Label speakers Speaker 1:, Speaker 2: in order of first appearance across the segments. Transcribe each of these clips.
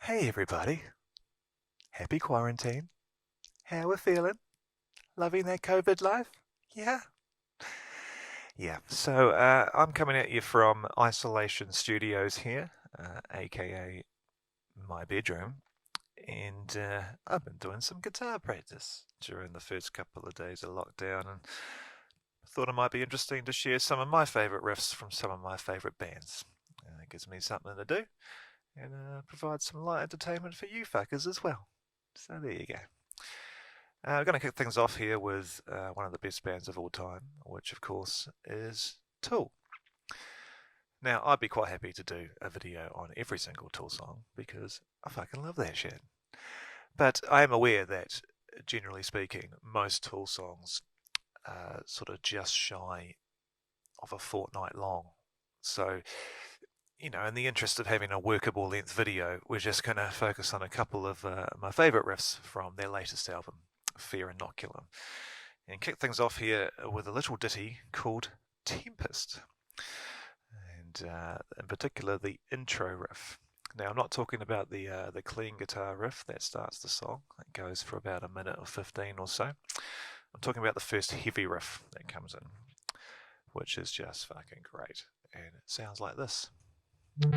Speaker 1: Hey everybody, happy quarantine. How we feeling? Loving that COVID life? Yeah? Yeah, so I'm coming at you from Isolation Studios here, aka my bedroom, and I've been doing some guitar practice during the first couple of days of lockdown and thought it might be interesting to share some of my favourite riffs from some of my favourite bands. It gives me something to do and provides some light entertainment for you fuckers as well. So there you go. We're going to kick things off here with one of the best bands of all time, which of course is Tool. Now, I'd be quite happy to do a video on every single Tool song because I fucking love that shit. But I am aware that, generally speaking, most Tool songs are sort of just shy of a fortnight long. So, in the interest of having a workable length video, we're just going to focus on a couple of my favourite riffs from their latest album, Fear Inoculum, and kick things off here with a little ditty called Tempest, and in particular the intro riff. Now, I'm not talking about the clean guitar riff that starts the song. It goes for about a minute or 15 or so. I'm talking about the first heavy riff that comes in, which is just fucking great, and it sounds like this. Now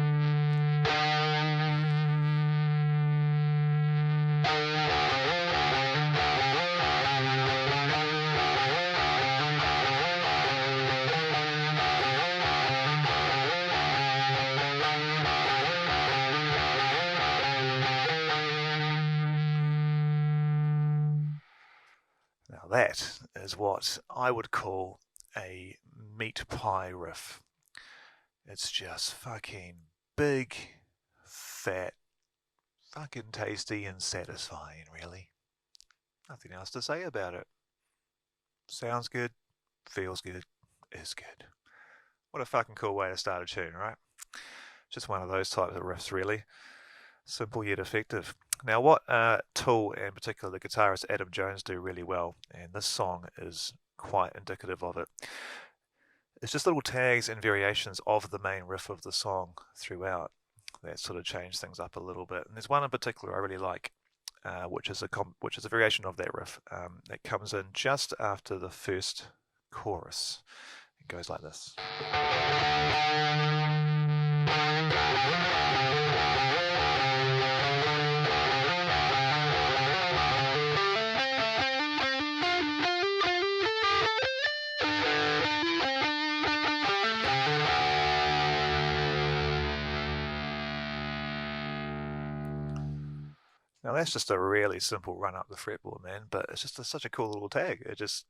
Speaker 1: that is what I would call a meat pie riff. It's just fucking big, fat, fucking tasty and satisfying, really. Nothing else to say about it. Sounds good, feels good, is good. What a fucking cool way to start a tune, right? Just one of those types of riffs, really. Simple yet effective. Now, what Tool, and particularly the guitarist Adam Jones, do really well, and this song is quite indicative of it, it's just little tags and variations of the main riff of the song throughout that sort of change things up a little bit. And there's one in particular I really like, which is a variation of that riff that comes in just after the first chorus. It goes like this. Now that's just a really simple run up the fretboard, man, but it's just such a cool little tag. It's just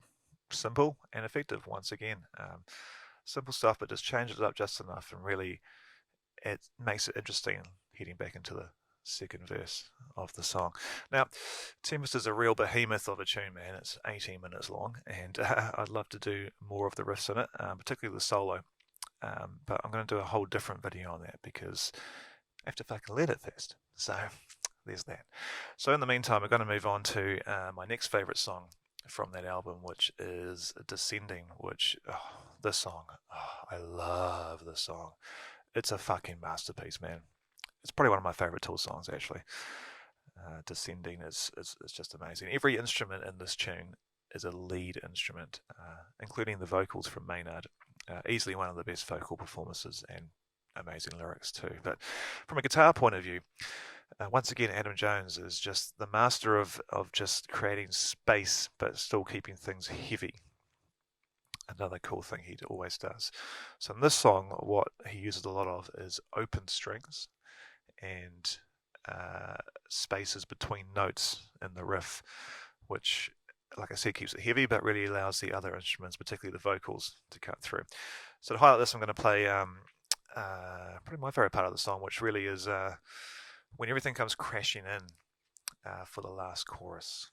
Speaker 1: simple and effective once again. Simple stuff, but just changes it up just enough, and really it makes it interesting heading back into the second verse of the song. Now, Tempest is a real behemoth of a tune, man. It's 18 minutes long, and I'd love to do more of the riffs in it, particularly the solo. But I'm going to do a whole different video on that because I have to fucking let it first. So there's that. So in the meantime, we're going to move on to my next favourite song from that album, which is Descending, which, this song, I love this song. It's a fucking masterpiece, man. It's probably one of my favourite Tool songs, actually. Descending is just amazing. Every instrument in this tune is a lead instrument, including the vocals from Maynard. Easily one of the best vocal performances and amazing lyrics too. But from a guitar point of view, once again, Adam Jones is just the master of just creating space but still keeping things heavy. Another cool thing he always does. So in this song, what he uses a lot of is open strings and spaces between notes in the riff, which, like I said, keeps it heavy but really allows the other instruments, particularly the vocals, to cut through. So to highlight this, I'm going to play probably my favourite part of the song, which really is when everything comes crashing in for the last chorus.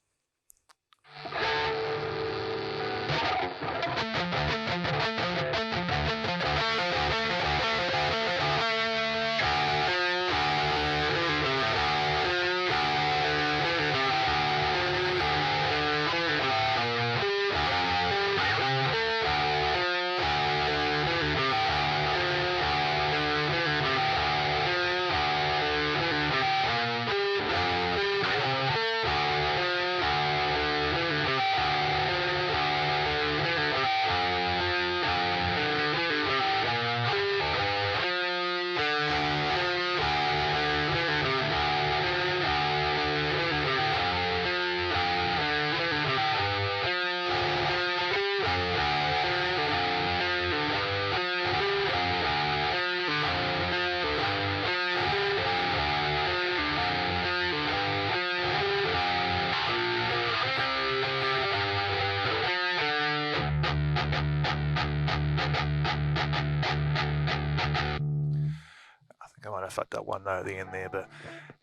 Speaker 1: fucked up one note at the end there, but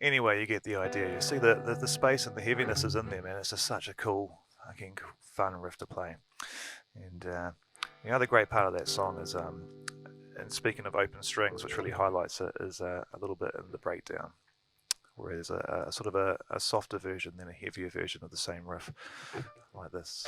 Speaker 1: anyway, you get the idea. You see the space and the heaviness is in there, man. It's just such a cool, fucking fun riff to play. And the other great part of that song is, and speaking of open strings, which really highlights it, is a little bit in the breakdown, where there's a sort of a softer version than a heavier version of the same riff, like this.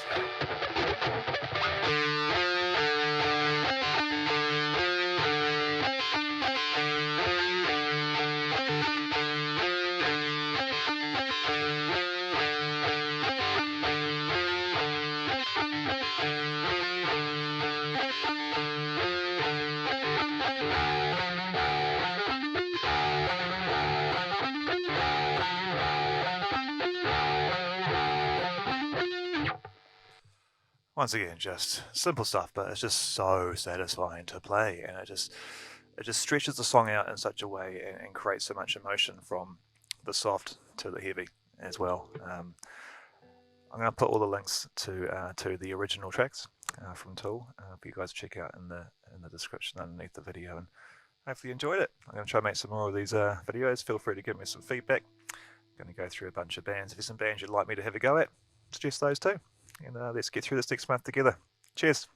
Speaker 1: Once again, just simple stuff, but it's just so satisfying to play, and it just stretches the song out in such a way and creates so much emotion from the soft to the heavy as well. I'm going to put all the links to the original tracks from Tool for you guys to check out in the description underneath the video, and hopefully you enjoyed it. I'm going to try and make some more of these videos. Feel free to give me some feedback. I'm going to go through a bunch of bands. If there's some bands you'd like me to have a go at, suggest those too. And let's get through this next month together. Cheers.